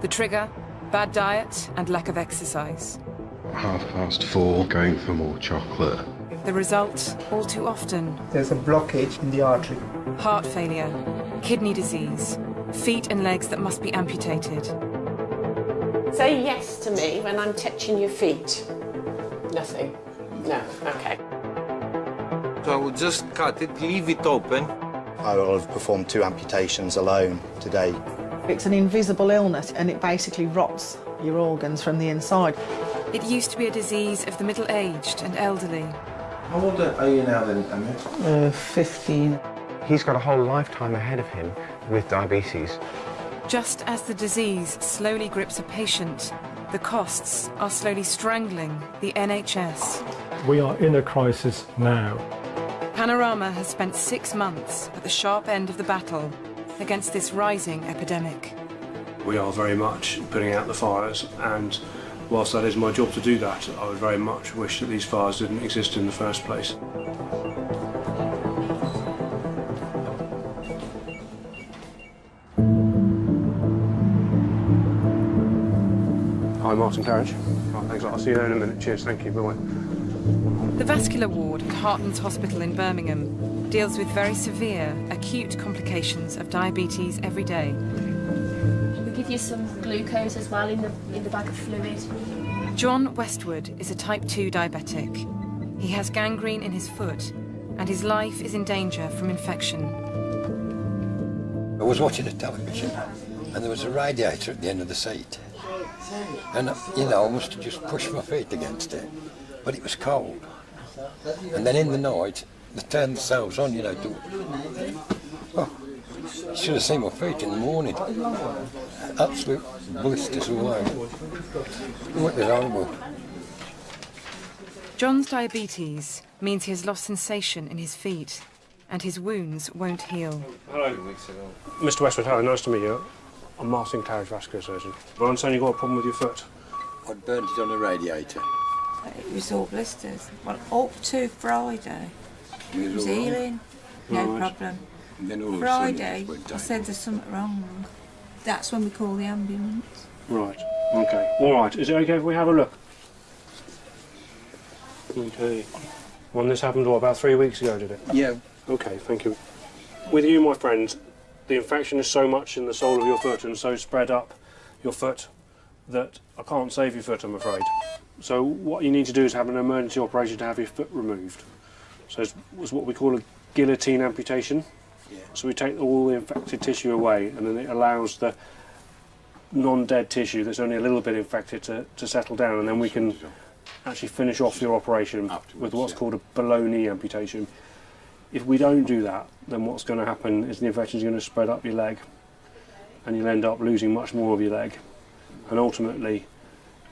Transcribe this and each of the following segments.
The trigger, bad diet and lack of exercise. 4:30, going for more chocolate. The result, all too often, there's a blockage in the artery. heart failure, kidney disease, feet and legs that must be amputated. Say yes to me when I'm touching your feet. Nothing? No, okay. So I will just cut it, leave it open. I will have performed 2 amputations alone today. It's an invisible illness and it basically rots your organs from the inside. It used to be a disease of the middle-aged and elderly. How old are you now then, Amit? 15. He's got a whole lifetime ahead of him with diabetes. Just as the disease slowly grips a patient, the costs are slowly strangling the NHS. We are in a crisis now. Panorama has spent 6 months at the sharp end of the battle against this rising epidemic. We are very much putting out the fires, and whilst that is my job to do that, I would very much wish that these fires didn't exist in the first place. Hi, Martin Claridge. Right, thanks a lot. I'll see you there in a minute. Cheers, thank you, bye-bye. The vascular ward at Hartlands Hospital in Birmingham deals with very severe, acute complications of diabetes every day. We'll give you some glucose as well in the bag of fluid. John Westwood is a type 2 diabetic. He has gangrene in his foot and his life is in danger from infection. I was watching the television and there was a radiator at the end of the seat. And, you know, I must have just pushed my feet against it, but it was cold. And then in the night, they turned themselves on, you know, oh, you should have seen my feet in the morning. Absolute blisters all over. It was horrible. John's diabetes means he has lost sensation in his feet and his wounds won't heal. Hello, Mr. Westwood, hello, nice to meet you. I'm Martin Claridge, vascular surgeon. But I understand you've got a problem with your foot. I burnt it on a radiator. It was all blisters. Well, up to Friday. It was healing, no problem. Friday, I said there's something wrong. That's when we call the ambulance. Right, okay. All right, is it okay if we have a look? Okay. When this happened, what, about 3 weeks ago, did it? Yeah. Okay, thank you. With you, my friend, the infection is so much in the sole of your foot and so spread up your foot that I can't save your foot, I'm afraid. So what you need to do is have an emergency operation to have your foot removed. So it's what we call a guillotine amputation. Yeah. So we take all the infected tissue away and then it allows the non-dead tissue that's only a little bit infected to settle down, and then we can actually finish off your operation with what's called a below-knee amputation. If we don't do that, then what's going to happen is the infection is going to spread up your leg and you'll end up losing much more of your leg. And ultimately,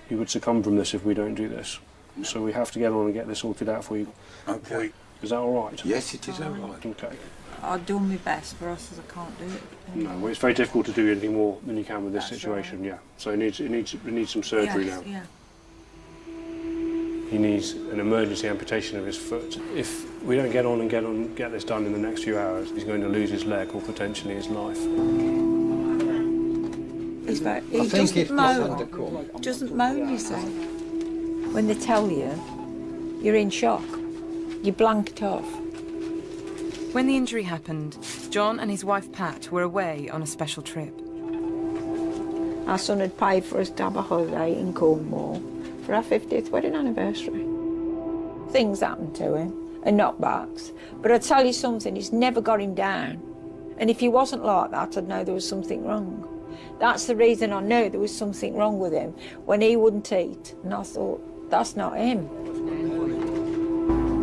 you would succumb from this if we don't do this. So we have to get on and get this sorted out for you. Okay. Is that all right? Yes, it is all right. Okay. I've done my best, but I said I can't do it. No, well, it's very difficult to do anything more than you can with this situation, right. Yeah. So it needs some surgery now. Yeah. He needs an emergency amputation of his foot. If we don't get on and get this done in the next few hours, he's going to lose his leg or potentially his life. He doesn't moan. Doesn't moan, you say. When they tell you, you're in shock. You're blanked off. When the injury happened, John and his wife Pat were away on a special trip. Our son had paid for us to have a holiday in Cornwall for our 50th wedding anniversary. Things happened to him, and knockbacks. But I tell you something, it's never got him down. And if he wasn't like that, I'd know there was something wrong. That's the reason I knew there was something wrong with him, when he wouldn't eat. And I thought, that's not him.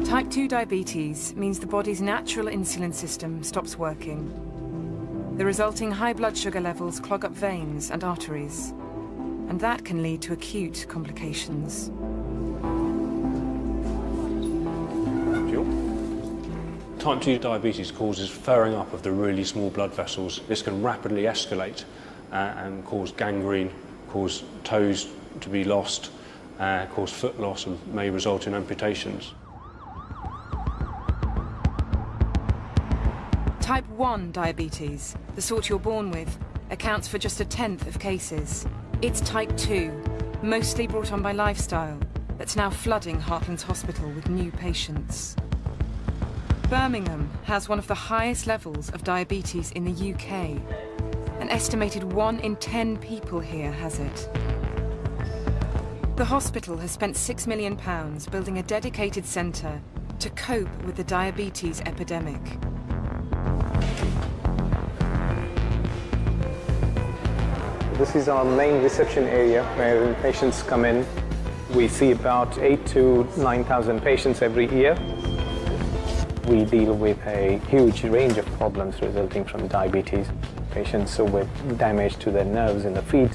Type 2 diabetes means the body's natural insulin system stops working. The resulting high blood sugar levels clog up veins and arteries, and that can lead to acute complications. Type 2 diabetes causes furring up of the really small blood vessels. This can rapidly escalate and cause gangrene, cause toes to be lost, cause foot loss, and may result in amputations. Type 1 diabetes, the sort you're born with, accounts for just 1/10 of cases. It's type 2, mostly brought on by lifestyle, that's now flooding Heartlands Hospital with new patients. Birmingham has one of the highest levels of diabetes in the UK. An estimated 1 in 10 people here has it. The hospital has spent £6 million building a dedicated centre to cope with the diabetes epidemic. This is our main reception area where patients come in. We see about 8,000 to 9,000 patients every year. We deal with a huge range of problems resulting from diabetes. Patients with damage to their nerves in the feet,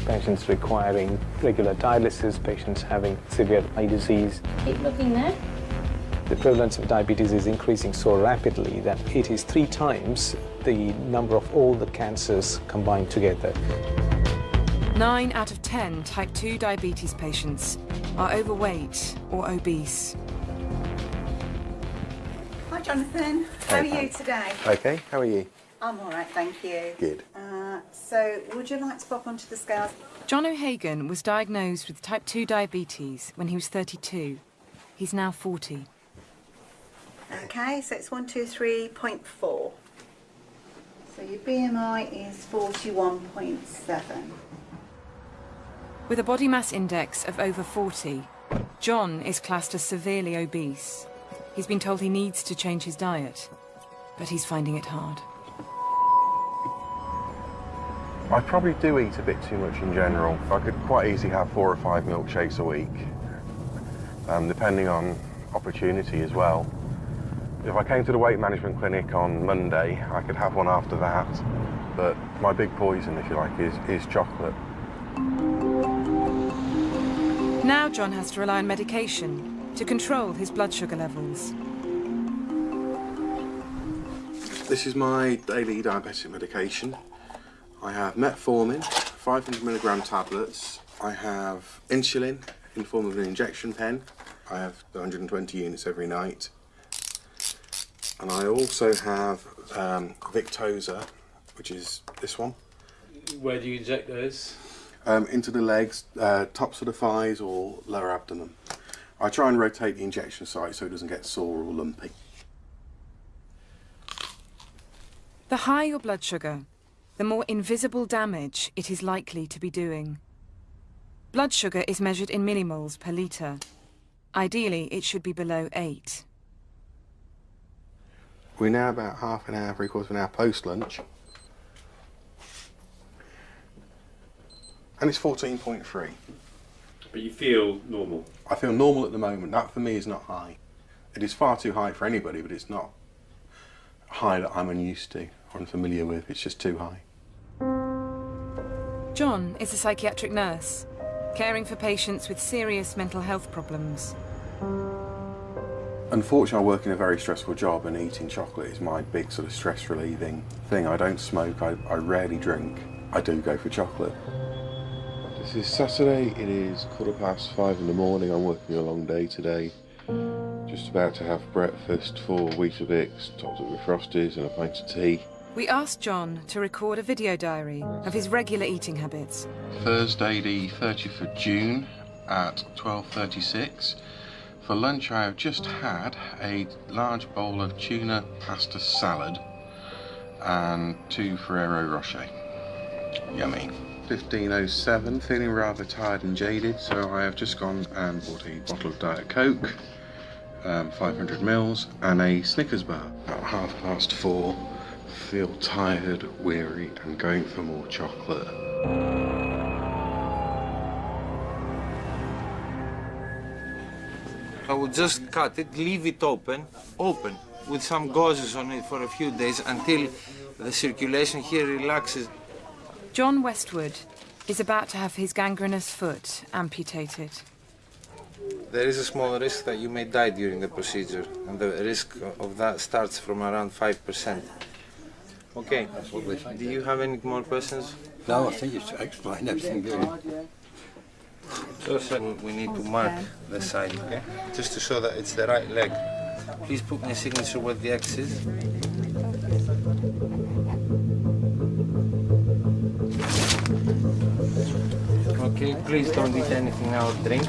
patients requiring regular dialysis, patients having severe eye disease. Keep looking there. The prevalence of diabetes is increasing so rapidly that it is 3 times the number of all the cancers combined together. 9 out of 10 type 2 diabetes patients are overweight or obese. Hi Jonathan, how are you today? Okay, how are you? I'm alright, thank you. Good. So, would you like to pop onto the scales? John O'Hagan was diagnosed with type 2 diabetes when he was 32. He's now 40. Okay, so it's 123.4. So your BMI is 41.7. With a body mass index of over 40, John is classed as severely obese. He's been told he needs to change his diet, but he's finding it hard. I probably do eat a bit too much in general. I could quite easily have 4 or 5 milkshakes a week, depending on opportunity as well. If I came to the weight management clinic on Monday, I could have one after that. But my big poison, if you like, is chocolate. Now John has to rely on medication to control his blood sugar levels. This is my daily diabetic medication. I have metformin, 500 milligram tablets. I have insulin in the form of an injection pen. I have 120 units every night. And I also have Victoza, which is this one. Where do you inject those? Into the legs, tops of the thighs or lower abdomen. I try and rotate the injection site so it doesn't get sore or lumpy. The higher your blood sugar, the more invisible damage it is likely to be doing. Blood sugar is measured in millimoles per litre. Ideally, it should be below 8. We're now about half an hour, 3/4 of an hour post-lunch. And it's 14.3. But you feel normal? I feel normal at the moment. That for me is not high. It is far too high for anybody, but it's not high that I'm unused to or unfamiliar with. It's just too high. John is a psychiatric nurse, caring for patients with serious mental health problems. Unfortunately, I work in a very stressful job and eating chocolate is my big sort of stress relieving thing. I don't smoke, I rarely drink. I do go for chocolate. This is Saturday, it is 5:15 in the morning. I'm working a long day today. Just about to have breakfast, 4 Weetabix, topped up with Frosties and a pint of tea. We asked John to record a video diary of his regular eating habits. Thursday the 30th of June at 12:36. For lunch I have just had a large bowl of tuna pasta salad and 2 Ferrero Rocher. Yummy. 15:07, feeling rather tired and jaded, so I have just gone and bought a bottle of Diet Coke, 500 ml, and a Snickers bar. About 4:30, feel tired, weary, and going for more chocolate. I would just cut it, leave it open, with some gauzes on it for a few days until the circulation here relaxes. John Westwood is about to have his gangrenous foot amputated. There is a small risk that you may die during the procedure, and the risk of that starts from around 5%. Okay, do you have any more questions? No, I think you've explained everything good. So we need to mark the side, okay? Just to show that it's the right leg. Please put my signature where the X is. Okay, please don't eat anything or drink.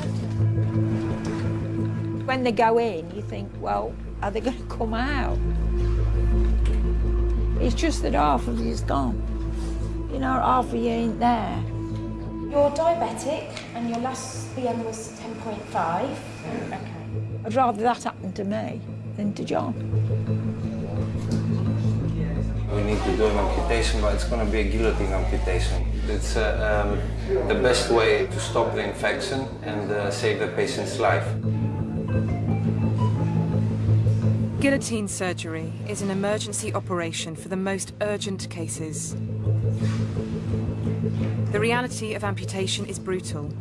When they go in, you think, well, are they going to come out? It's just that half of you's gone. You know, half of you ain't there. You're diabetic and your last BM was 10.5. Okay. I'd rather that happen to me than to John. We need to do an amputation, but it's going to be a guillotine amputation. It's the best way to stop the infection and save the patient's life. Guillotine surgery is an emergency operation for the most urgent cases. The reality of amputation is brutal,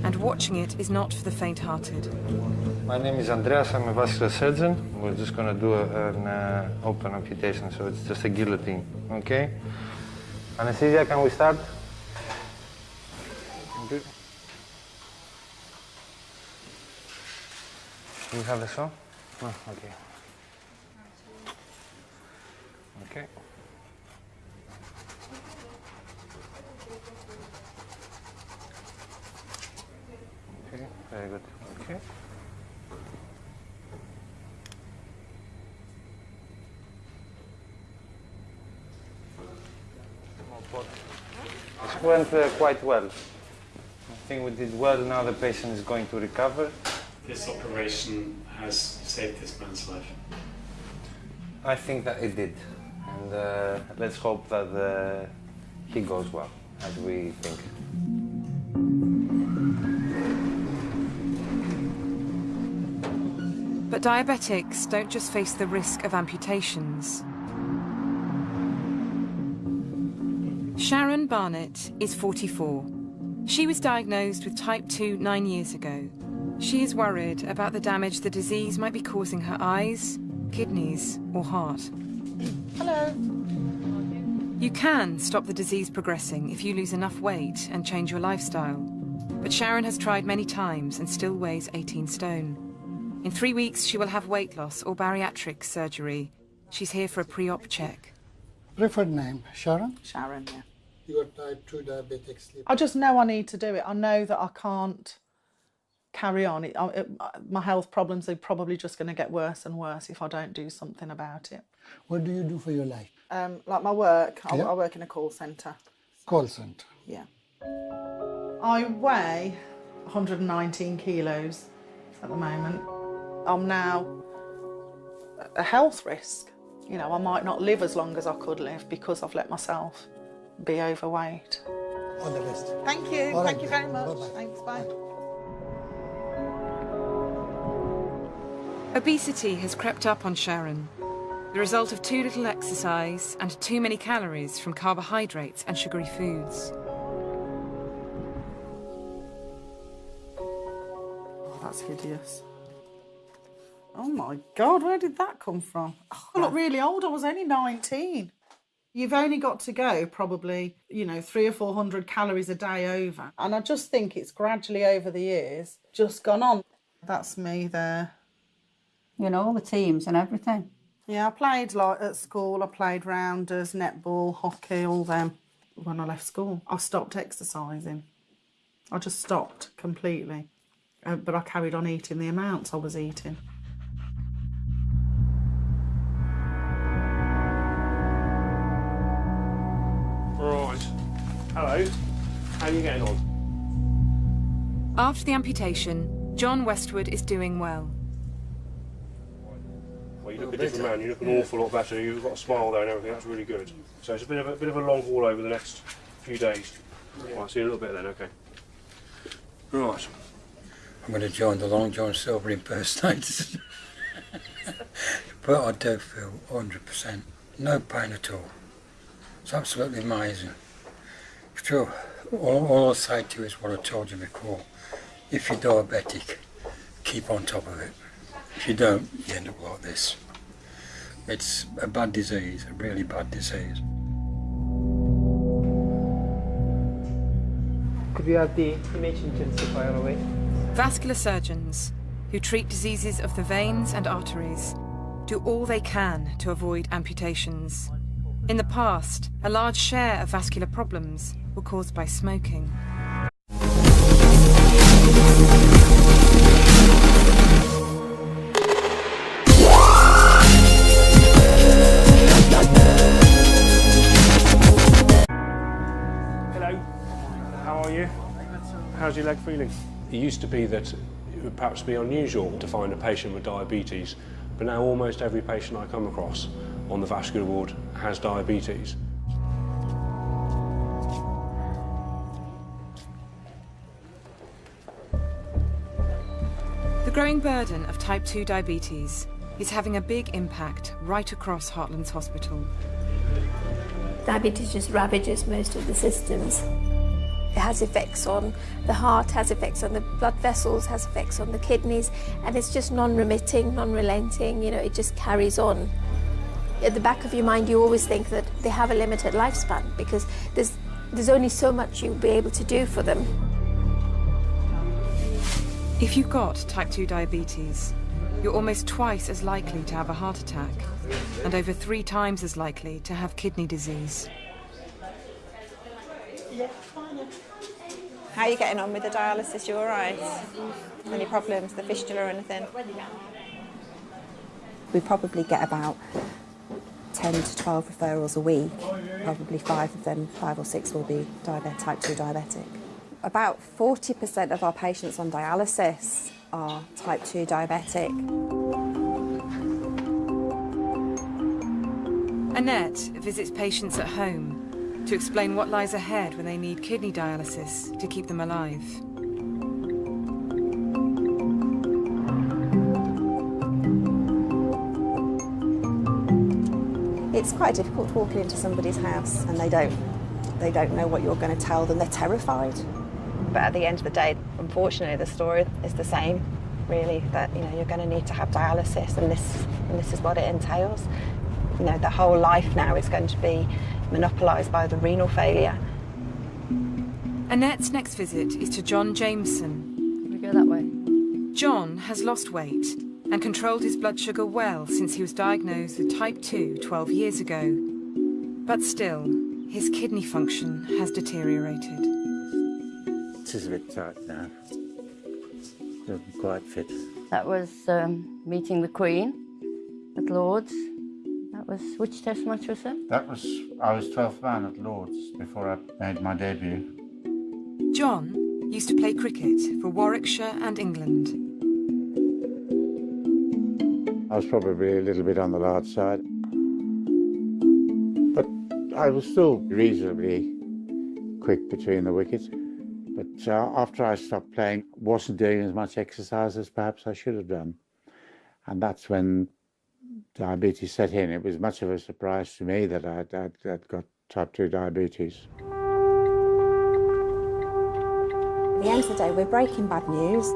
and watching it is not for the faint-hearted. My name is Andreas, I'm a vascular surgeon. We're just going to do an open amputation, so it's just a guillotine, okay? Anesthesia, can we start? Good. You have the saw? Oh, okay. Okay. Okay, very good. Okay. This went quite well. I think we did well. Now the patient is going to recover. This operation has saved this man's life. I think that it did. And let's hope that he goes well, as we think. But diabetics don't just face the risk of amputations. Sharon Barnett is 44. She was diagnosed with type 2 9 years ago. She is worried about the damage the disease might be causing her eyes, kidneys, or heart. Hello. You can stop the disease progressing if you lose enough weight and change your lifestyle. But Sharon has tried many times and still weighs 18 stone. In 3 weeks, she will have weight loss or bariatric surgery. She's here for a pre-op check. Preferred name, Sharon? Sharon, yeah. You are type 2 diabetic sleep. I just know I need to do it. I know that I can't carry on. My health problems are probably just going to get worse and worse if I don't do something about it. What do you do for your life? Like my work, Yeah. I work in a call centre. Call center. Yeah. I weigh 119 kilos at the moment. I'm now a health risk. You know, I might not live as long as I could live because I've let myself be overweight. All the best. Thank you. All right. Thank you very much. Bye-bye. Thanks, bye. Obesity has crept up on Sharon, the result of too little exercise and too many calories from carbohydrates and sugary foods. Oh, that's hideous. Oh my God, where did that come from? Oh, I look really old. I was only 19. You've only got to go probably, 300 or 400 calories a day over. And I just think it's gradually over the years just gone on. That's me there. You know, all the teams and everything. Yeah, I played at school. I played rounders, netball, hockey, all them. When I left school, I stopped exercising. I just stopped completely. But I carried on eating the amounts I was eating. Right. Hello. How are you getting on? After the amputation, John Westwood is doing well. Well, you look a different man. You look an awful lot better. You've got a smile there and everything. That's really good. So it's a bit of a long haul over the next few days. Well, I'll see you in a little bit then. Okay. Right. I'm going to join the Long John Silver impersonators. But I do feel 100%. No pain at all. It's absolutely amazing. Sure, all I'll say to you is what I told you before. If you're diabetic, keep on top of it. If you don't, you end up like this. It's a bad disease, a really bad disease. Could you have the image intensifier away? Vascular surgeons, who treat diseases of the veins and arteries, do all they can to avoid amputations. In the past, a large share of vascular problems were caused by smoking. Hello, how are you? How's your leg feeling? It used to be that it would perhaps be unusual to find a patient with diabetes, but now almost every patient I come across on the vascular ward has diabetes. The growing burden of type 2 diabetes is having a big impact right across Heartlands Hospital. Diabetes just ravages most of the systems. It has effects on the heart, has effects on the blood vessels, has effects on the kidneys, and it's just non-remitting, non-relenting, you know, it just carries on. At the back of your mind, you always think that they have a limited lifespan because there's only so much you'll be able to do for them. If you've got type 2 diabetes, you're almost twice as likely to have a heart attack and over 3 times as likely to have kidney disease. How are you getting on with the dialysis? You all right? Any problems, the fistula or anything? We probably get about 10 to 12 referrals a week. Probably 5 of them, 5 or 6 will be type 2 diabetic. About 40% of our patients on dialysis are type 2 diabetic. Annette visits patients at home to explain what lies ahead when they need kidney dialysis to keep them alive. It's quite difficult walking into somebody's house and they don't know what you're going to tell them. They're terrified. But at the end of the day, unfortunately, the story is the same, really, that, you know, you're going to need to have dialysis and this is what it entails. You know, the whole life now is going to be monopolised by the renal failure. Annette's next visit is to John Jameson. Can we go that way? John has lost weight and controlled his blood sugar well since he was diagnosed with type 2 12 years ago. But still, his kidney function has deteriorated. It is a bit tight now. Doesn't quite fit. That was meeting the Queen at Lord's. That was, which test match was that? I was 12th man at Lord's before I made my debut. John used to play cricket for Warwickshire and England. I was probably a little bit on the large side. But I was still reasonably quick between the wickets. But after I stopped playing, wasn't doing as much exercise as perhaps I should have done. And that's when diabetes set in. It was much of a surprise to me that I'd got type 2 diabetes. At the end of the day, we're breaking bad news.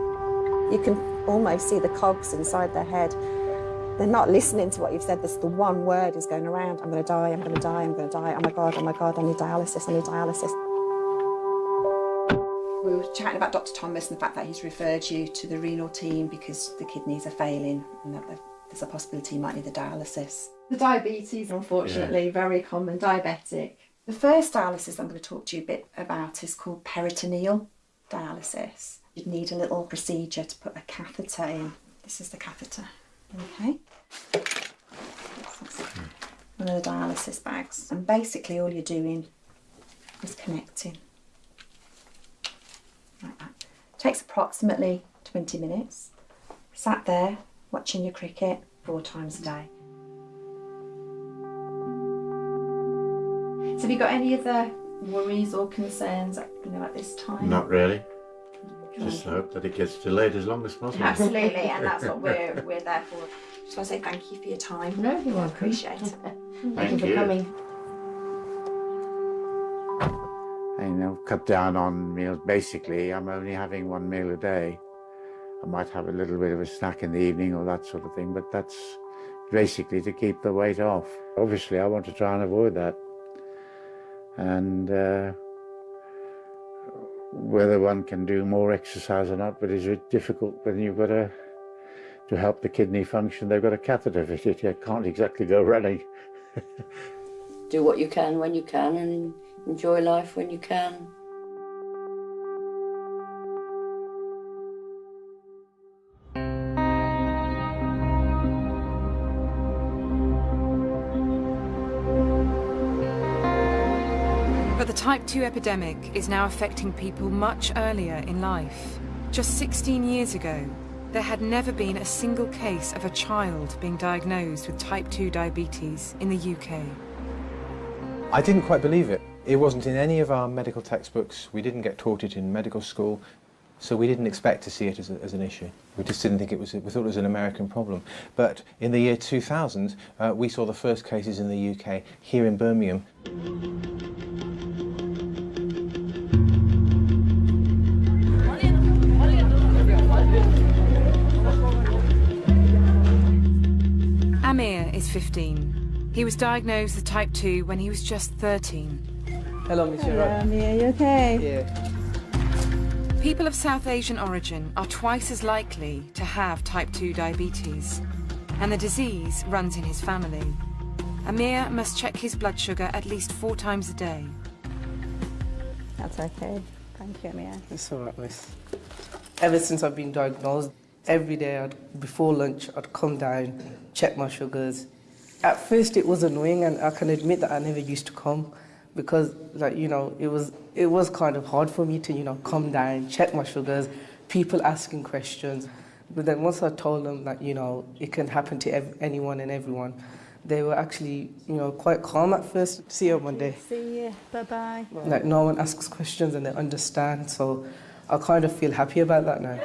You can almost see the cogs inside their head. They're not listening to what you've said. That's the one word is going around. I'm going to die, I'm going to die, I'm going to die. Oh my God, I need dialysis, I need dialysis. We were chatting about Dr. Thomas and the fact that he's referred you to the renal team because the kidneys are failing and that there's a possibility you might need the dialysis. The diabetes, unfortunately, very common, diabetic. The first dialysis I'm going to talk to you a bit about is called peritoneal dialysis. You'd need a little procedure to put a catheter in. This is the catheter, okay? One of the dialysis bags. And basically all you're doing is connecting. Like that. Takes approximately 20 minutes. Sat there, watching your cricket 4 times a day. So have you got any other worries or concerns, at this time? Not really. Just hope that it gets delayed as long as possible. Absolutely, and that's what we're there for. Just want to say thank you for your time. No, you're welcome. Appreciate it. Thank you for coming. I've cut down on meals. Basically, I'm only having 1 meal a day. I might have a little bit of a snack in the evening or that sort of thing, but that's basically to keep the weight off. Obviously, I want to try and avoid that. And whether one can do more exercise or not, but it's difficult when you've got to help the kidney function. They've got a catheter fitted. You can't exactly go running. do what you can when you can and enjoy life when you can. But the type 2 epidemic is now affecting people much earlier in life. Just 16 years ago, there had never been a single case of a child being diagnosed with type 2 diabetes in the UK. I didn't quite believe it. It wasn't in any of our medical textbooks. We didn't get taught it in medical school, so we didn't expect to see it as an issue. We just didn't think it was, we thought it was an American problem. But in the year 2000, we saw the first cases in the UK here in Birmingham. Amir is 15. He was diagnosed with type 2 when he was just 13. Hello, Miss Hello, Amir, you okay? Yeah. People of South Asian origin are twice as likely to have type 2 diabetes, and the disease runs in his family. Amir must check his blood sugar at least 4 times a day. That's okay. Thank you, Amir. It's all right, Miss. Ever since I've been diagnosed, every day before lunch, I'd come down, check my sugars. At first it was annoying, and I can admit that I never used to come because, like, you know, it was kind of hard for me to, you know, come down, check my sugars, people asking questions. But then once I told them that, you know, it can happen to anyone and everyone, they were actually, you know, quite calm at first. See you on Monday. See you. Bye-bye. Like, no one asks questions and they understand, so I kind of feel happy about that now.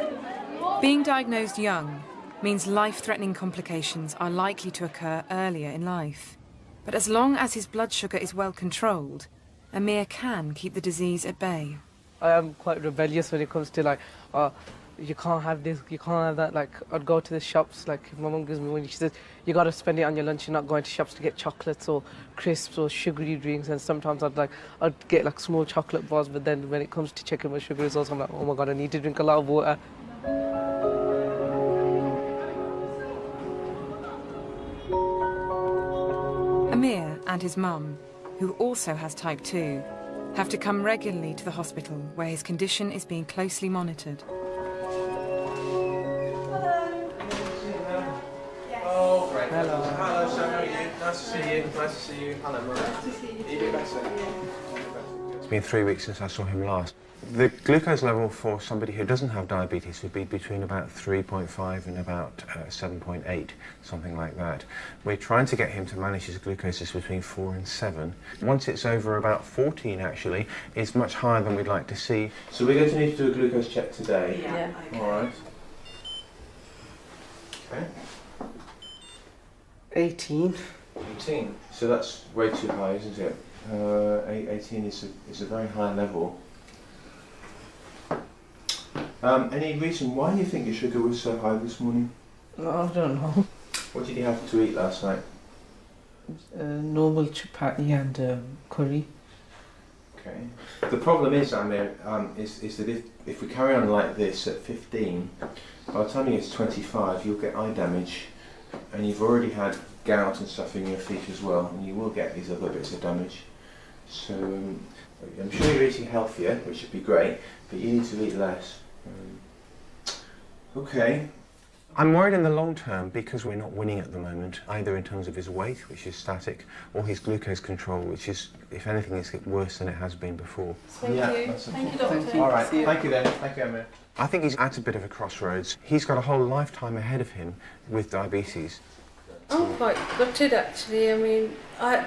Being diagnosed young means life-threatening complications are likely to occur earlier in life. But as long as his blood sugar is well controlled, Amir can keep the disease at bay. I am quite rebellious when it comes to, like, you can't have this, you can't have that. Like, I'd go to the shops, like, if my mum gives me money, she says, you got to spend it on your lunch, you're not going to shops to get chocolates or crisps or sugary drinks. And sometimes I'd get, like, small chocolate bars, but then when it comes to checking my sugar results, I'm like, oh my God, I need to drink a lot of water. Amir and his mum, who also has type 2, have to come regularly to the hospital where his condition is being closely monitored. Oh, great. Hello. Hello, Sam, how are you? Nice to see you. Nice to see you. Hello, Mum. Nice to see you. Are you doing better? It's been 3 weeks since I saw him last. The glucose level for somebody who doesn't have diabetes would be between about 3.5 and about 7.8, something like that. We're trying to get him to manage his glucoses between 4 and 7. Once it's over about 14, actually, it's much higher than we'd like to see. So we're going to need to do a glucose check today. Yeah. Okay. All right. Okay. 18. 18. So that's way too high, isn't it? 18 is a very high level. Any reason why you think your sugar was so high this morning? No, I don't know. What did you have to eat last night? Normal chapati and curry. Okay. The problem is, Amir, is that if we carry on like this at 15, by the time you get to 25, you'll get eye damage, and you've already had gout and stuff in your feet as well, and you will get these other bits of damage. So I'm sure you're eating healthier, which would be great, but you need to eat less. Okay. I'm worried in the long term because we're not winning at the moment, either in terms of his weight, which is static, or his glucose control, which is, if anything, is worse than it has been before. Thank you. Thank you, Doctor. All right. Thank you then. Thank you, Emma. I think he's at a bit of a crossroads. He's got a whole lifetime ahead of him with diabetes. I'm quite gutted, actually. I mean,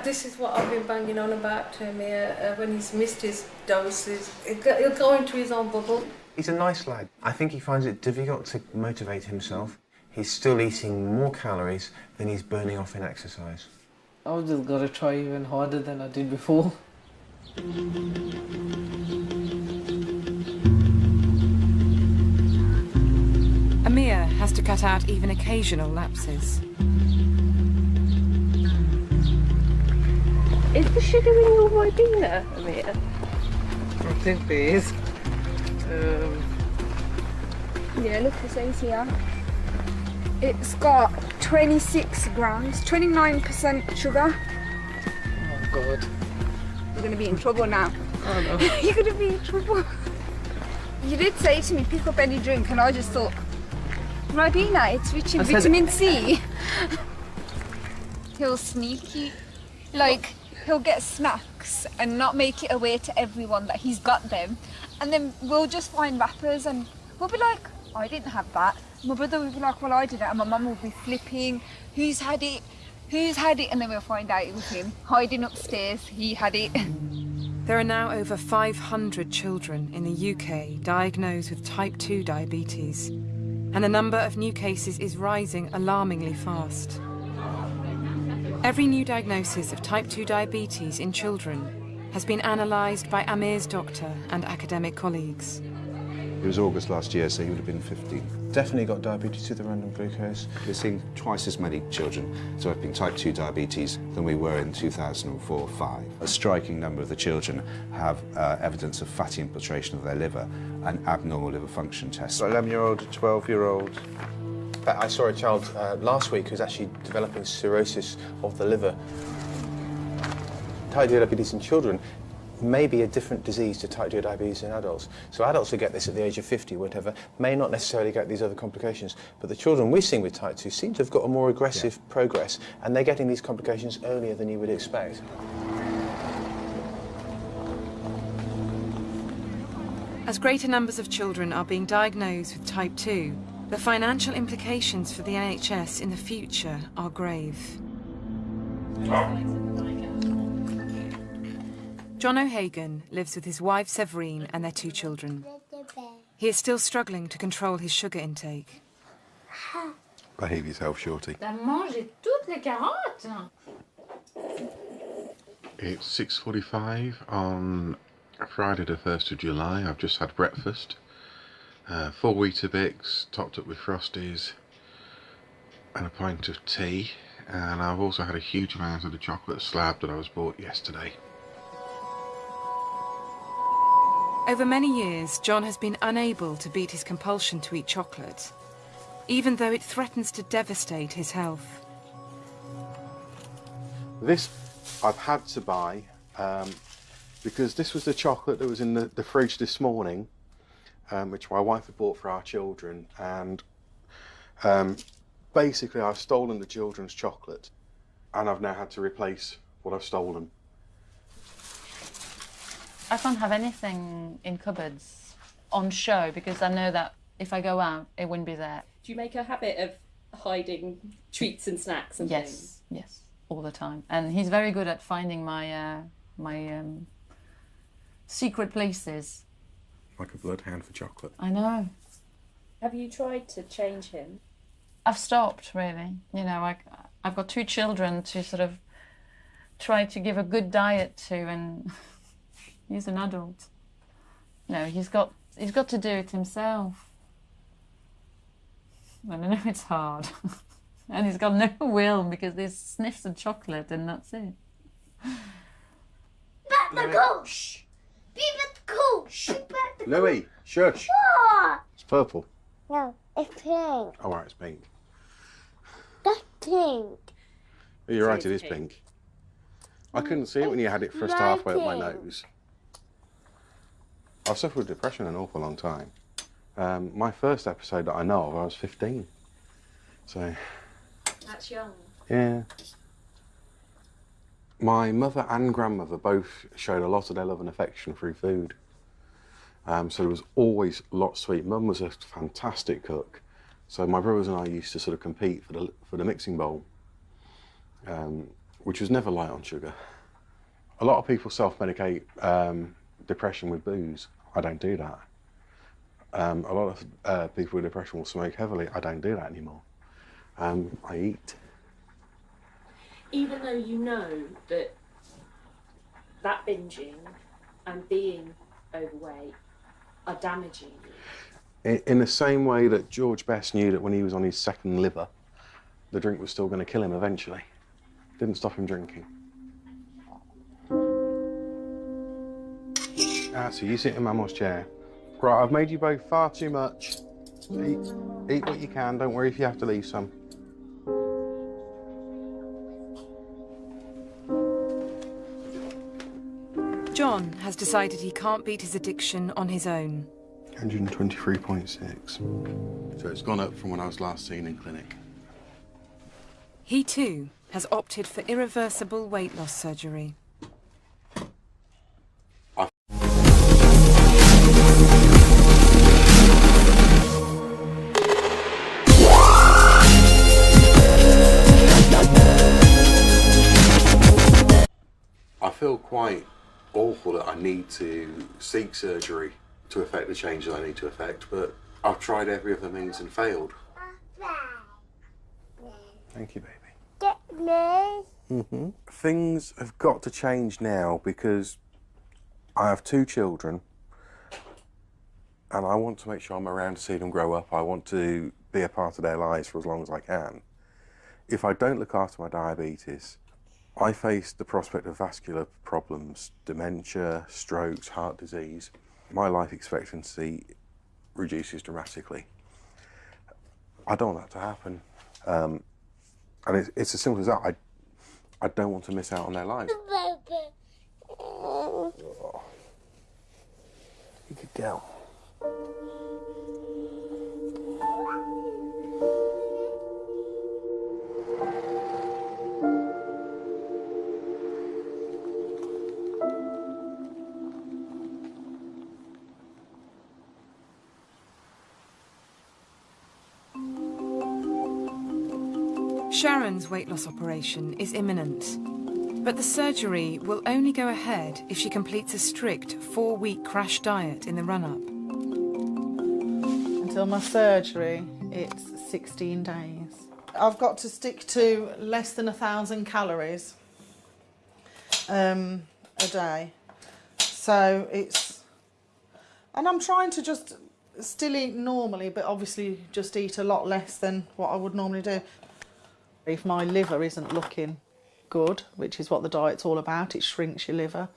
this is what I've been banging on about to him here. When he's missed his doses, he'll go into his own bubble. He's a nice lad. I think he finds it difficult to motivate himself. He's still eating more calories than he's burning off in exercise. I've just got to try even harder than I did before. Amir has to cut out even occasional lapses. Is the sugar in your Ribena, Amir? I think there is. Yeah, look, it says here. It's got 26 grams, 29% sugar. God. You're going to be in trouble now. Oh no. You're going to be in trouble. You did say to me, pick up any drink, and I just thought, Ribena, it's rich in vitamin C. He'll sneaky. Like, he'll get snacks and not make it aware to everyone that he's got them. And then we'll just find wrappers and we'll be like, I didn't have that. My brother would be like, well, I did it. And my mum will be flipping, who's had it? Who's had it? And then we'll find out it was him. Hiding upstairs, he had it. There are now over 500 children in the UK diagnosed with type 2 diabetes, and the number of new cases is rising alarmingly fast. Every new diagnosis of type 2 diabetes in children has been analysed by Amir's doctor and academic colleagues. It was August last year, so he would have been 15. Definitely got diabetes with the random glucose. We're seeing twice as many children developing type 2 diabetes than we were in 2004-05. A striking number of the children have evidence of fatty infiltration of their liver and abnormal liver function tests. 11-year-old, 12-year-old. I saw a child last week who's actually developing cirrhosis of the liver. Type 2 diabetes in children may be a different disease to type 2 diabetes in adults. So adults who get this at the age of 50, whatever, may not necessarily get these other complications. But the children we're seeing with type 2 seem to have got a more aggressive progress, and they're getting these complications earlier than you would expect. As greater numbers of children are being diagnosed with type 2, the financial implications for the NHS in the future are grave. John O'Hagan lives with his wife Severine and their 2 children. He is still struggling to control his sugar intake. Behave yourself, Shorty. T'as mangé toutes les carottes. It's 6:45 on Friday the 1st of July. I've just had breakfast. 4 Weetabix topped up with Frosties and a pint of tea, and I've also had a huge amount of the chocolate slab that I was bought yesterday. Over many years, John has been unable to beat his compulsion to eat chocolate, even though it threatens to devastate his health. This I've had to buy because this was the chocolate that was in the fridge this morning, which my wife had bought for our children, and basically I've stolen the children's chocolate and I've now had to replace what I've stolen. I can't have anything in cupboards on show because I know that if I go out, it wouldn't be there. Do you make a habit of hiding treats and snacks and things? Yes, all the time. And he's very good at finding my secret places. Like a bloodhound for chocolate. I know. Have you tried to change him? I've stopped, really. You know, I've got 2 children to sort of try to give a good diet to, and he's an adult. No, he's got to do it himself. I don't know, it's hard. And he's got no will because he sniffs of chocolate and that's it. Shh. Louis, shush. What? It's purple. No, it's pink. Oh, right, it's pink. That's pink. You're right, it is pink. I couldn't see it when you had it thrust halfway up my nose. I've suffered with depression an awful long time. My first episode that I know of, I was 15. So... That's young. Yeah. My mother and grandmother both showed a lot of their love and affection through food. So there was always lots to eat. Mum was a fantastic cook. So my brothers and I used to sort of compete for the mixing bowl, which was never light on sugar. A lot of people self-medicate depression with booze. I don't do that. A lot of people with depression will smoke heavily. I don't do that anymore. I eat. Even though you know that binging and being overweight are damaging you. In the same way that George Best knew that when he was on his second liver, the drink was still going to kill him eventually. Didn't stop him drinking. So you sit in Mama's chair. Right, I've made you both far too much. Eat what you can, don't worry if you have to leave some. John has decided he can't beat his addiction on his own. 123.6. So it's gone up from when I was last seen in clinic. He too has opted for irreversible weight loss surgery. I feel quite awful that I need to seek surgery to effect the changes I need to effect, but I've tried every other means and failed. Thank you, baby. Things have got to change now because I have 2 children and I want to make sure I'm around to see them grow up. I want to be a part of their lives for as long as I can. If I don't look after my diabetes, I face the prospect of vascular problems, dementia, strokes, heart disease. My life expectancy reduces dramatically. I don't want that to happen. And it's as simple as that. I don't want to miss out on their lives. Oh. You could go. Sharon's weight loss operation is imminent, but the surgery will only go ahead if she completes a strict 4-week crash diet in the run-up. Until my surgery, it's 16 days. I've got to stick to less than 1,000 calories a day. So it's... And I'm trying to just still eat normally, but obviously just eat a lot less than what I would normally do. If my liver isn't looking good, which is what the diet's all about, it shrinks your liver,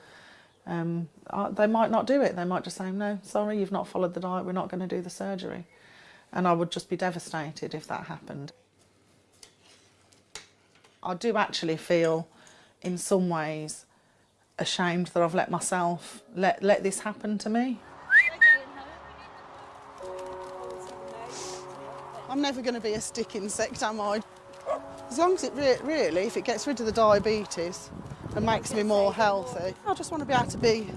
they might not do it. They might just say, no, sorry, you've not followed the diet, we're not going to do the surgery. And I would just be devastated if that happened. I do actually feel, in some ways, ashamed that I've let myself let this happen to me. I'm never going to be a stick insect, am I? As long as it really, if it gets rid of the diabetes and makes me more healthy, I just want to be able to be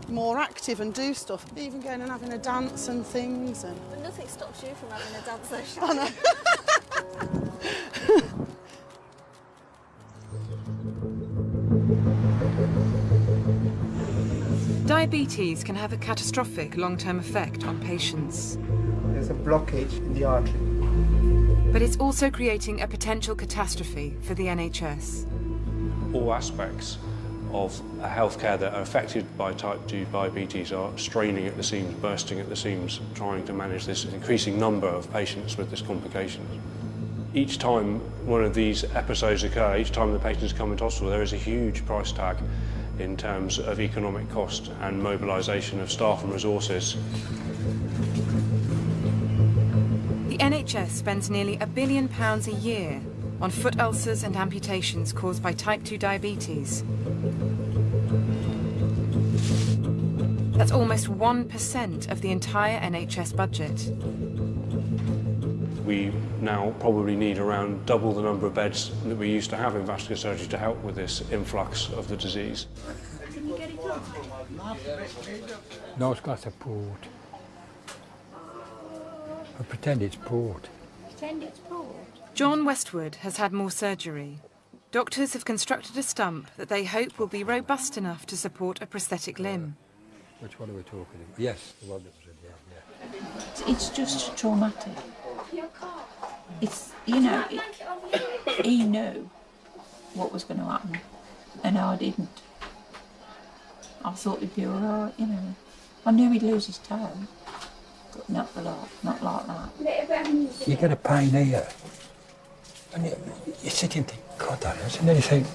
more active and do stuff, even going and having a dance and things. And... But nothing stops you from having a dance session. I know. Diabetes can have a catastrophic long-term effect on patients. There's a blockage in the artery. But it's also creating a potential catastrophe for the NHS. All aspects of healthcare that are affected by type 2 diabetes are straining at the seams, bursting at the seams, trying to manage this increasing number of patients with this complication. Each time one of these episodes occur, each time the patients come into hospital, there is a huge price tag in terms of economic cost and mobilisation of staff and resources. The NHS spends nearly £1 billion a year on foot ulcers and amputations caused by type 2 diabetes. That's almost 1% of the entire NHS budget. We now probably need around double the number of beds that we used to have in vascular surgery to help with this influx of the disease. Can you get it done? No, it's got a port. I pretend it's port. Pretend it's port? John Westwood has had more surgery. Doctors have constructed a stump that they hope will be robust enough to support a prosthetic limb. Which one are we talking about? Yes, the one that was in there, yeah. It's just traumatic. It's, you know, he knew what was going to happen, and I didn't. I thought he'd be all right, you know. I knew he'd lose his toe, but not like that. You get a pain here, and you sit and think, God, that is, and then you think,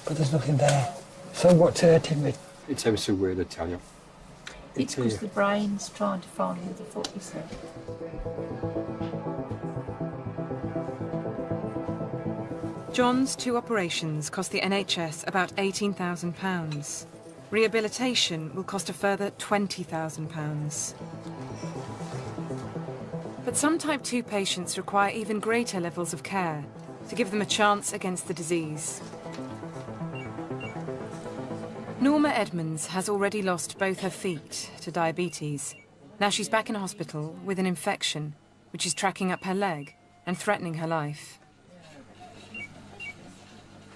but there's nothing there. So what's hurting me? It's ever so weird, I tell you. It's because the brain's trying to find the other foot, you see. John's 2 operations cost the NHS about £18,000. Rehabilitation will cost a further £20,000. But some type 2 patients require even greater levels of care to give them a chance against the disease. Norma Edmonds has already lost both her feet to diabetes. Now she's back in hospital with an infection, which is tracking up her leg and threatening her life.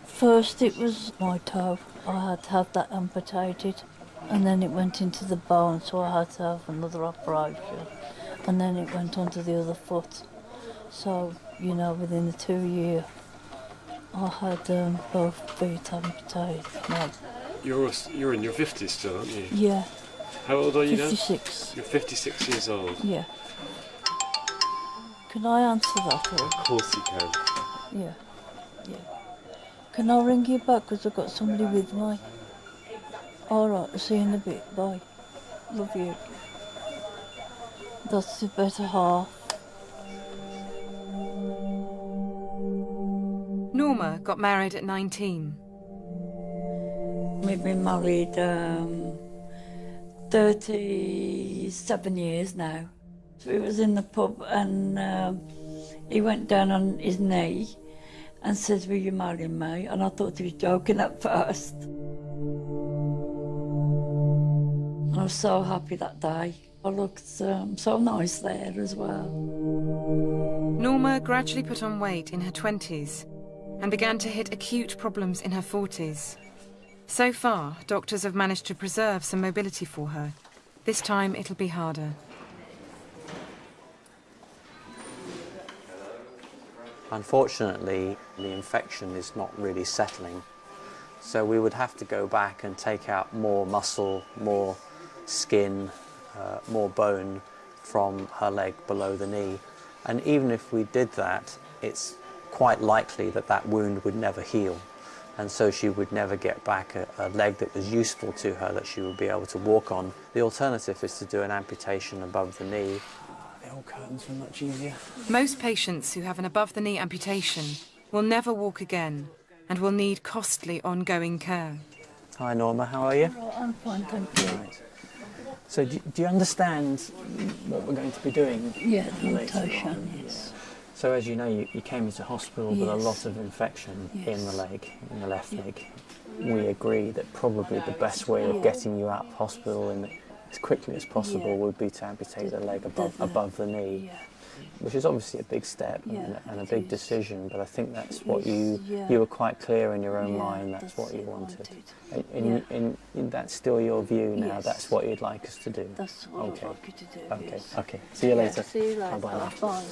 First it was my toe. I had to have that amputated, and then it went into the bone, so I had to have another operation, and then it went onto the other foot. So, you know, within the 2 years, I had both feet amputated. No. You're in your 50s still, aren't you? Yeah. How old are you 56. now? You're 56 years old. Yeah. Can I answer that? Or? Of course you can. Yeah. Yeah. Can I ring you back because I've got somebody with me? All right, I'll see you in a bit. Bye. Love you. That's the better half. Norma got married at 19. We've been married 37 years now. So we was in the pub and he went down on his knee and says, "Will you marry me?" And I thought he was joking at first. I was so happy that day. I looked so nice there as well. Norma gradually put on weight in her 20s and began to hit acute problems in her 40s. So far, doctors have managed to preserve some mobility for her. This time it'll be harder. Unfortunately, the infection is not really settling. So we would have to go back and take out more muscle, more skin, more bone from her leg below the knee. And even if we did that, it's quite likely that that wound would never heal. And so she would never get back a leg that was useful to her, that she would be able to walk on. The alternative is to do an amputation above the knee. The old curtains were much easier. Most patients who have an above-the-knee amputation will never walk again and will need costly ongoing care. Hi Norma, how are you? I'm fine, thank you. Right. So do you understand what we're going to be doing? Yeah, the amputation, yes. So as you know, you came into hospital with a Yes. lot of infection Yes. in the leg, in the left Yeah. leg. We agree that probably the best way of getting you out of hospital as quickly as possible Yeah. would be to amputate the leg above the knee, which is obviously a big step and a big decision, but I think that's what you were quite clear in your own mind, that's what you wanted. And that's still your view now, Yes. that's what you'd like us to do? That's what Okay. I'd like you to do. Okay, yes. okay. See you later. See you later. Bye-bye now. Bye.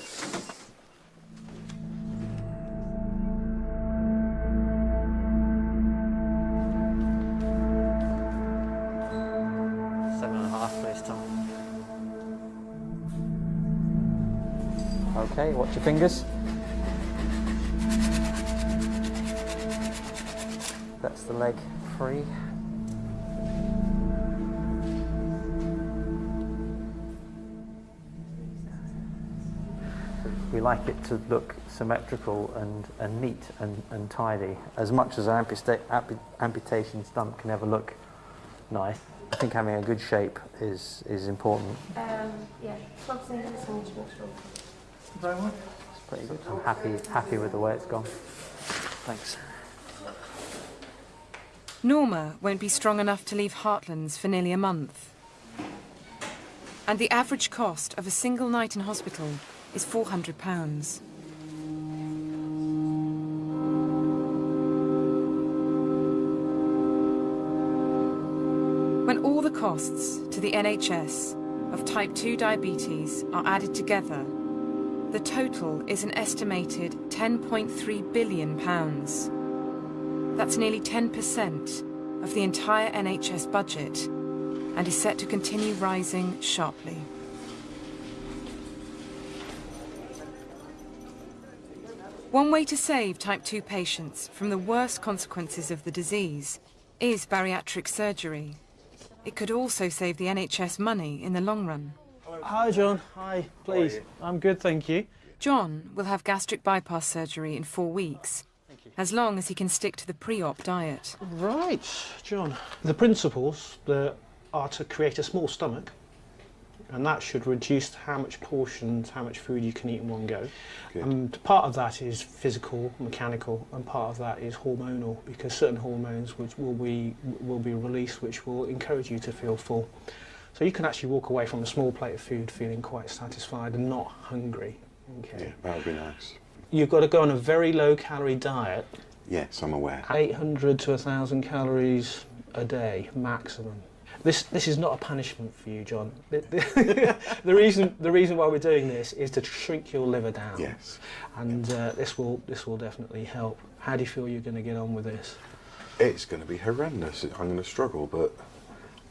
Okay, watch your fingers. That's the leg free. We like it to look symmetrical and neat and tidy, as much as an amputation stump can ever look nice. I think having a good shape is important. Yeah, 12 centimetres. Very much. It's pretty good. I'm happy with the way it's gone. Thanks. Norma won't be strong enough to leave Heartlands for nearly a month. And the average cost of a single night in hospital is £400. When all the costs to the NHS of type 2 diabetes are added together, the total is an estimated £10.3 billion. That's nearly 10% of the entire NHS budget and is set to continue rising sharply. One way to save type 2 patients from the worst consequences of the disease is bariatric surgery. It could also save the NHS money in the long run. Hi, John. Hi, please. I'm good, thank you. John will have gastric bypass surgery in 4 weeks. as long as he can stick to the pre-op diet. Right, John. The principles are to create a small stomach, and that should reduce how much portions, how much food you can eat in one go. And part of that is physical, mechanical, and part of that is hormonal, because certain hormones will be released which will encourage you to feel full. So you can actually walk away from a small plate of food feeling quite satisfied and not hungry. Okay. Yeah, that would be nice. You've got to go on a very low-calorie diet. Yes, I'm aware. 800 to 1,000 calories a day, maximum. This is not a punishment for you, John. The reason why we're doing this is to shrink your liver down. Yes. And this will definitely help. How do you feel you're going to get on with this? It's going to be horrendous. I'm going to struggle, but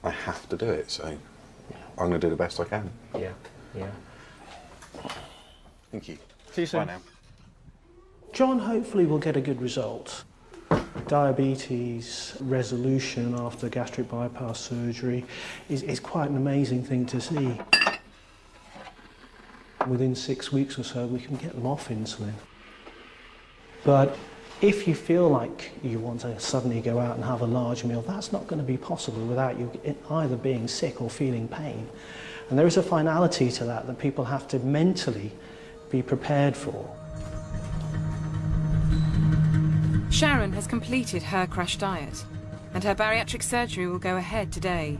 I have to do it, so I'm going to do the best I can. Yeah, yeah. Thank you. See you soon. Bye now. John hopefully will get a good result. Diabetes resolution after gastric bypass surgery is quite an amazing thing to see. Within 6 weeks or so, we can get them off insulin. But if you feel like you want to suddenly go out and have a large meal, that's not going to be possible without you either being sick or feeling pain. And there is a finality to that people have to mentally be prepared for. Sharon has completed her crash diet, and her bariatric surgery will go ahead today.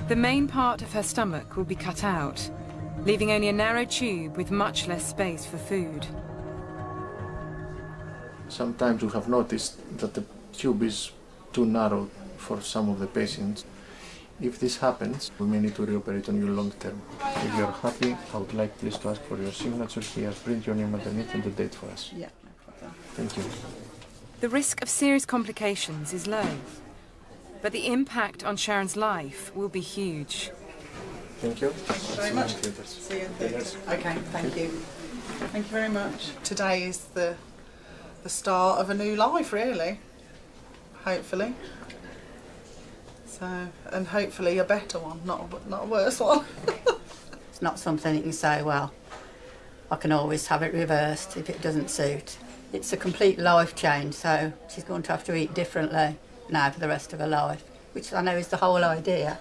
The main part of her stomach will be cut out, leaving only a narrow tube with much less space for food. Sometimes we have noticed that the tube is too narrow for some of the patients. If this happens, we may need to reoperate on you long term. If you are happy, I would like please to ask for your signature here, print your name underneath and the date for us. Yeah. Thank you. The risk of serious complications is low, but the impact on Sharon's life will be huge. Thank you. Thank you very much. See you in theatres. Okay, thank you. Thank you very much. Today is the start of a new life, really. Hopefully. So, and hopefully a better one, not a worse one. It's not something you can say, well, I can always have it reversed if it doesn't suit. It's a complete life change, so she's going to have to eat differently now for the rest of her life, which I know is the whole idea.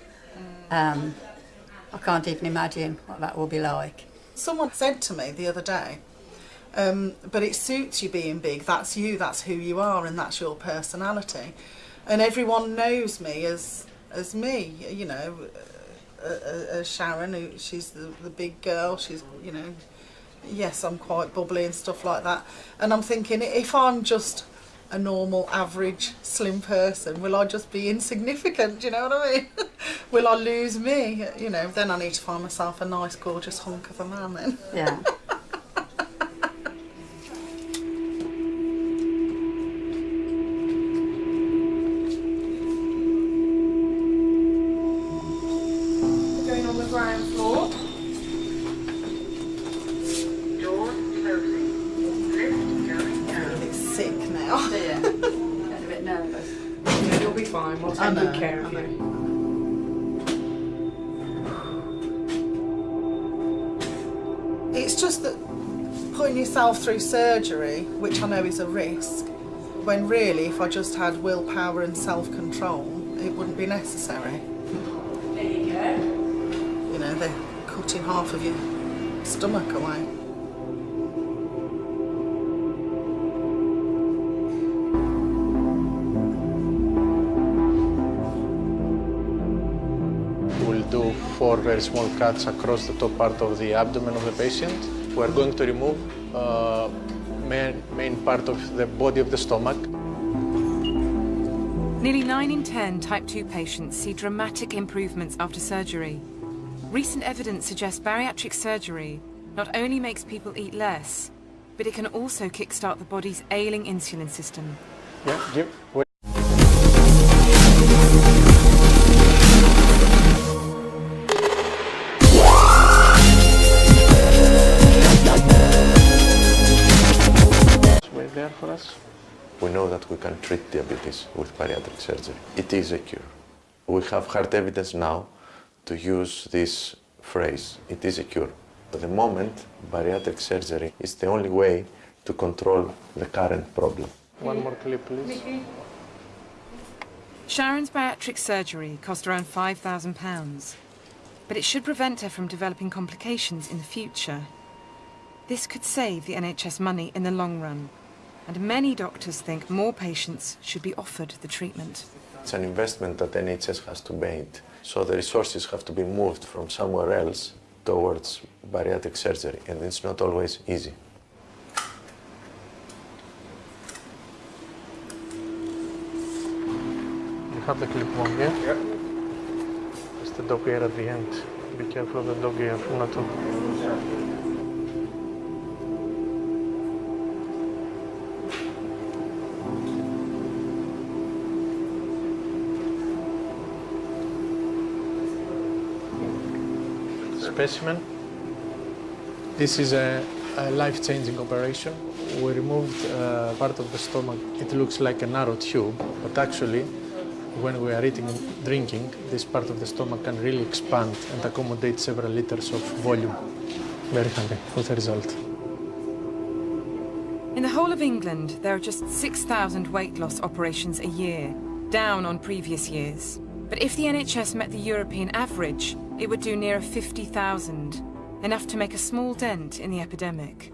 I can't even imagine what that will be like. Someone said to me the other day, but it suits you being big, that's you, that's who you are, and that's your personality. And everyone knows me as me, you know, as Sharon, she's the big girl, she's, you know, yes, I'm quite bubbly and stuff like that. And I'm thinking, if I'm just a normal, average, slim person, will I just be insignificant, do you know what I mean? Will I lose me? You know, then I need to find myself a nice, gorgeous hunk of a man then. Yeah. Going on the ground floor. Sick now. Yeah. Getting a bit nervous. Yeah, you'll be fine. We'll take good care of you. It's just that putting yourself through surgery, which I know is a risk, when really if I just had willpower and self-control, it wouldn't be necessary. There you go. You know, they're cutting half of your stomach away. We'll do 4 very small cuts across the top part of the abdomen of the patient. We're going to remove main part of the body of the stomach. Nearly 9 in 10 type 2 patients see dramatic improvements after surgery. Recent evidence suggests bariatric surgery not only makes people eat less, but it can also kickstart the body's ailing insulin system. Yeah, Jim. Wait. Wait there for us. We know that we can treat diabetes with bariatric surgery. It is a cure. We have hard evidence now to use this phrase, it is a cure. At the moment, bariatric surgery is the only way to control the current problem. One more clip, please. Sharon's bariatric surgery cost around £5,000, but it should prevent her from developing complications in the future. This could save the NHS money in the long run, and many doctors think more patients should be offered the treatment. It's an investment that the NHS has to make, so the resources have to be moved from somewhere else towards bariatric surgery, and it's not always easy. You have the clip on, yeah? Yeah. It's the dog ear at the end. Be careful of the dog ear, not to... Specimen. This is a life-changing operation. We removed part of the stomach. It looks like a narrow tube, but actually, when we are eating and drinking, this part of the stomach can really expand and accommodate several liters of volume. Very happy with the result. In the whole of England, there are just 6,000 weight loss operations a year, down on previous years. But if the NHS met the European average, it would do nearer 50,000, enough to make a small dent in the epidemic.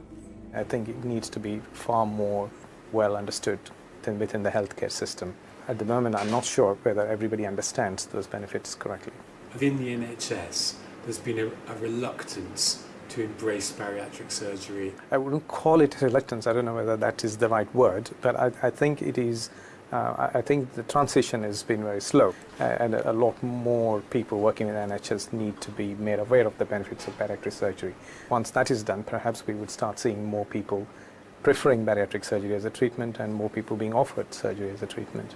I think it needs to be far more well understood within the healthcare system. At the moment, I'm not sure whether everybody understands those benefits correctly. Within the NHS, there's been a reluctance to embrace bariatric surgery. I wouldn't call it reluctance, I don't know whether that is the right word, but I think it is. I think the transition has been very slow, and a lot more people working in the NHS need to be made aware of the benefits of bariatric surgery. Once that is done, perhaps we would start seeing more people preferring bariatric surgery as a treatment and more people being offered surgery as a treatment.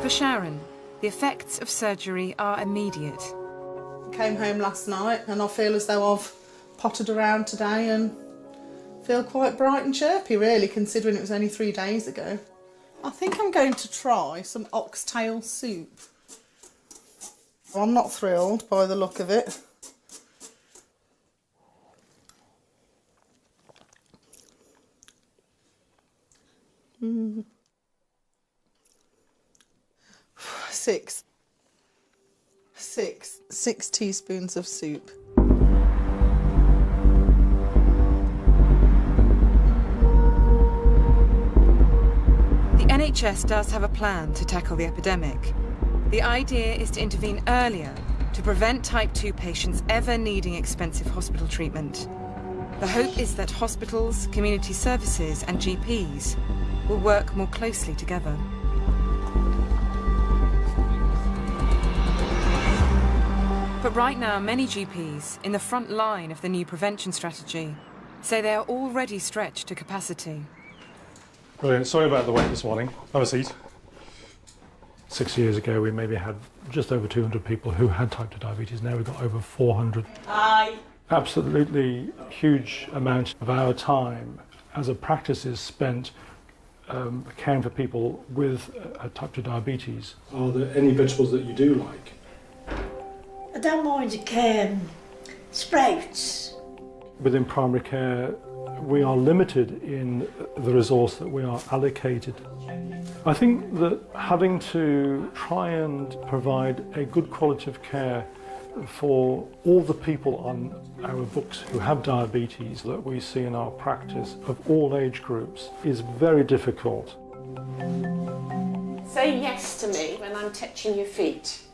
For Sharon, the effects of surgery are immediate. I came home last night and I feel as though I've pottered around today and feel quite bright and chirpy, really, considering it was only 3 days ago. I think I'm going to try some oxtail soup. I'm not thrilled by the look of it. Six teaspoons of soup. The NHS does have a plan to tackle the epidemic. The idea is to intervene earlier to prevent type 2 patients ever needing expensive hospital treatment. The hope is that hospitals, community services and GPs will work more closely together. But right now, many GPs in the front line of the new prevention strategy say they are already stretched to capacity. Brilliant. Sorry about the wait this morning. Have a seat. 6 years ago, we maybe had just over 200 people who had type 2 diabetes. Now we've got over 400. Hi. Absolutely huge amount of our time as a practice is spent caring for people with type 2 diabetes. Are there any vegetables that you do like? I don't mind sprouts. Within primary care, we are limited in the resource that we are allocated. I think that having to try and provide a good quality of care for all the people on our books who have diabetes that we see in our practice of all age groups is very difficult. Say yes to me when I'm touching your feet.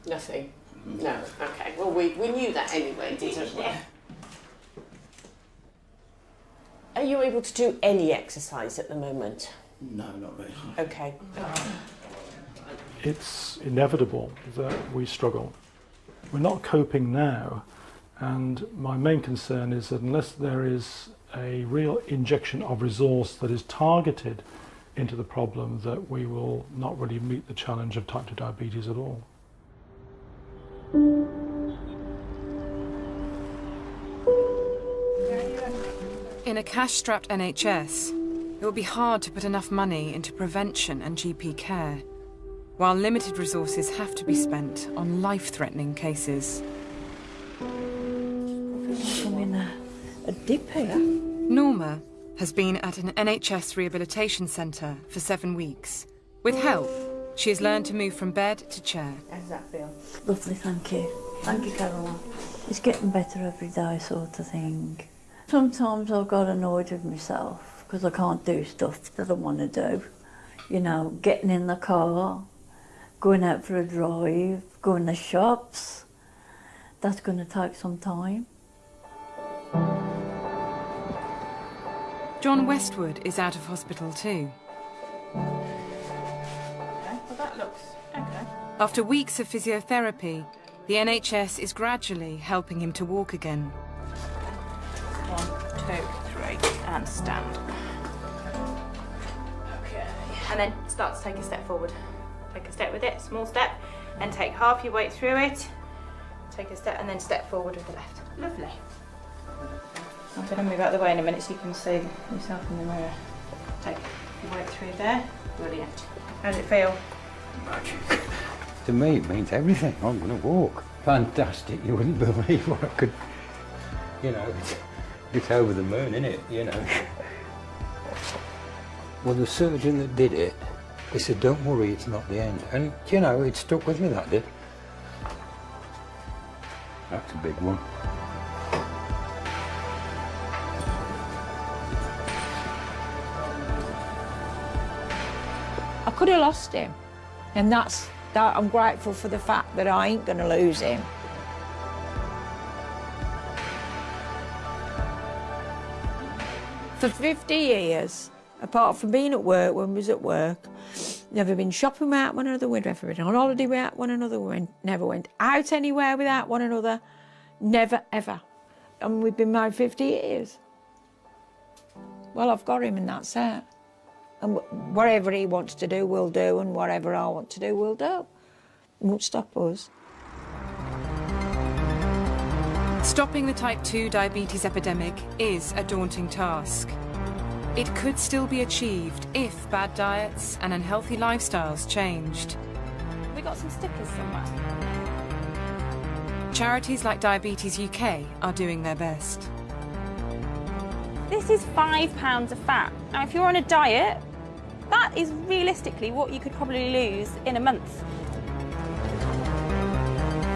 Nothing? No. Okay. Well, we knew that anyway, didn't we? Are you able to do any exercise at the moment? No, not really. Okay. It's inevitable that we struggle. We're not coping now, and my main concern is that unless there is a real injection of resource that is targeted into the problem, that we will not really meet the challenge of type 2 diabetes at all. In a cash-strapped NHS, it will be hard to put enough money into prevention and GP care. while limited resources have to be spent on life-threatening cases. I'm in a dip here. Norma has been at an NHS rehabilitation centre for 7 weeks. With help, she has learned to move from bed to chair. How does that feel? Lovely, thank you. Thank you, Caroline. It's getting better every day, sort of thing. Sometimes I've got annoyed with myself because I can't do stuff that I want to do. You know, getting in the car, going out for a drive, going to shops. That's going to take some time. John Westwood is out of hospital too. Well, that looks okay. After weeks of physiotherapy, the NHS is gradually helping him to walk again. 1, 2, 3, and stand. Okay. And then start to take a step forward. Take a step with it, small step, and take half your weight through it. Take a step and then step forward with the left. Lovely. I'm going to move out of the way in a minute so you can see yourself in the mirror. Take your weight through there. Brilliant. How does it feel? Magic. To me, it means everything. I'm going to walk. Fantastic. You wouldn't believe what I could, you know, it's over the moon, isn't it? You know. Well, the surgeon that did it, he said, don't worry, it's not the end. And, you know, it stuck with me, that did. That's a big one. I could have lost him, and that I'm grateful for the fact that I ain't going to lose him. For 50 years, apart from being at work when we was at work, never been shopping without one another, we'd never been on holiday without one another, we never went out anywhere without one another, never ever. And we've been married 50 years. Well, I've got him and that's it. And whatever he wants to do, we'll do, and whatever I want to do, we'll do. It won't stop us. Stopping the type 2 diabetes epidemic is a daunting task. It could still be achieved if bad diets and unhealthy lifestyles changed. We got some stickers somewhere. Charities like Diabetes UK are doing their best. This is £5 of fat. Now, if you're on a diet, that is realistically what you could probably lose in a month.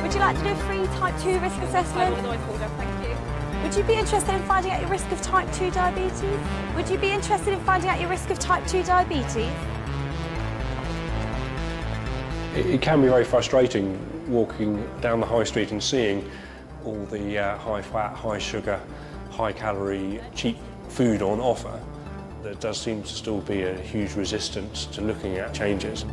Would you like to do a free type 2 risk assessment? Thank you. Would you be interested in finding out your risk of type 2 diabetes? Would you be interested in finding out your risk of type 2 diabetes? It can be very frustrating walking down the high street and seeing all the high fat, high sugar, high calorie, cheap food on offer. There does seem to still be a huge resistance to looking at changes.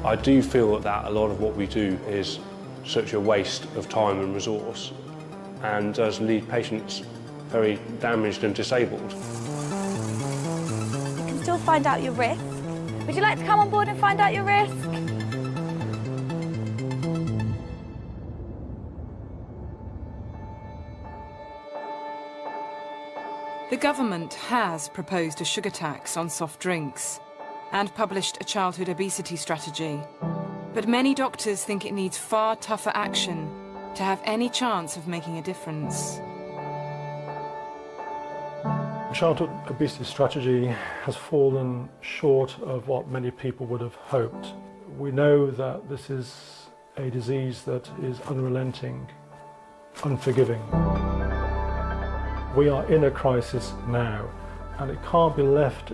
I do feel that a lot of what we do is such a waste of time and resource and does leave patients very damaged and disabled. You can still find out your risk. Would you like to come on board and find out your risk? The government has proposed a sugar tax on soft drinks and published a childhood obesity strategy. But many doctors think it needs far tougher action to have any chance of making a difference. The childhood obesity strategy has fallen short of what many people would have hoped. We know that this is a disease that is unrelenting, unforgiving. We are in a crisis now, and it can't be left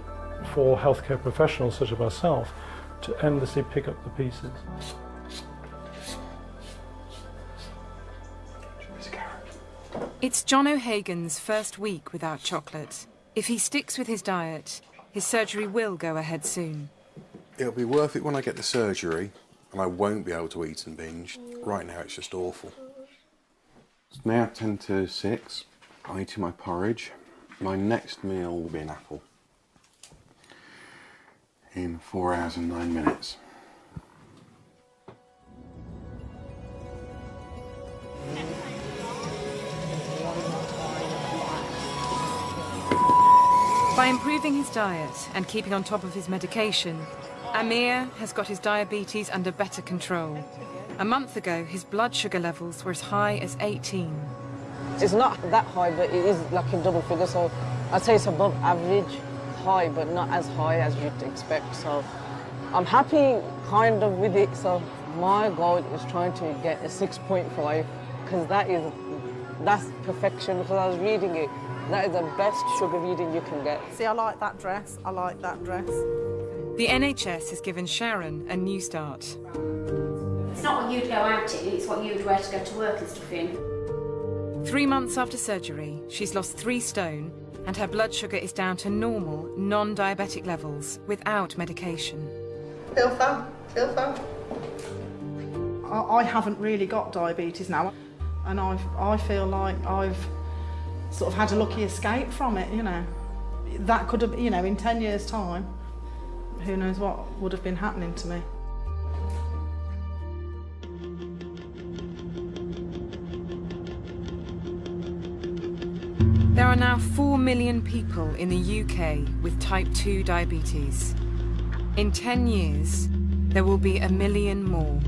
for healthcare professionals such as ourselves to endlessly pick up the pieces. It's John O'Hagan's first week without chocolate. If he sticks with his diet, his surgery will go ahead soon. It'll be worth it when I get the surgery, and I won't be able to eat and binge. Right now it's just awful. It's now 10 to 6. I'm eating my porridge. My next meal will be an apple. In 4 hours and 9 minutes. By improving his diet and keeping on top of his medication, Amir has got his diabetes under better control. A month ago, his blood sugar levels were as high as 18. It's not that high, but it is like in double figures, so I'd say it's above average high, but not as high as you'd expect. So I'm happy kind of with it. So my goal is trying to get a 6.5, because that's perfection. Because I was reading it, that is the best sugar reading you can get. See, I like that dress. I like that dress. The NHS has given Sharon a new start. It's not what you'd go out in, it's what you'd wear to go to work and stuff in. 3 months after surgery, she's lost 3 stone and her blood sugar is down to normal, non-diabetic levels without medication. Feel fun, feel fun. I haven't really got diabetes now, and I feel like I've sort of had a lucky escape from it, you know. That could have, you know, in 10 years' time, who knows what would have been happening to me. There are now 4 million people in the UK with type 2 diabetes. In 10 years, there will be 1 million more.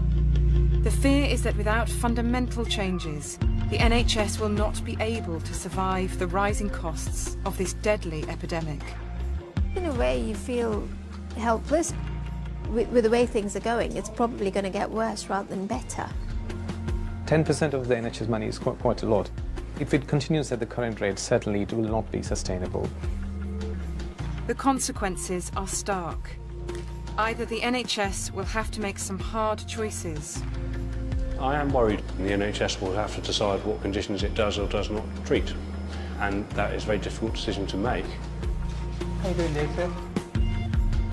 The fear is that without fundamental changes, the NHS will not be able to survive the rising costs of this deadly epidemic. In a way, you feel helpless. With the way things are going, it's probably going to get worse rather than better. 10% of the NHS money is quite a lot. If it continues at the current rate, certainly it will not be sustainable. The consequences are stark. Either the NHS will have to make some hard choices. I am worried the NHS will have to decide what conditions it does or does not treat, and that is a very difficult decision to make. How you doing, Nathan?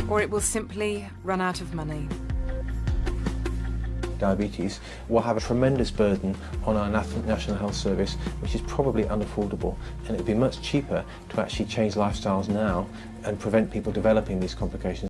Or it will simply run out of money. Diabetes will have a tremendous burden on our National Health Service, which is probably unaffordable, and it would be much cheaper to actually change lifestyles now and prevent people developing these complications.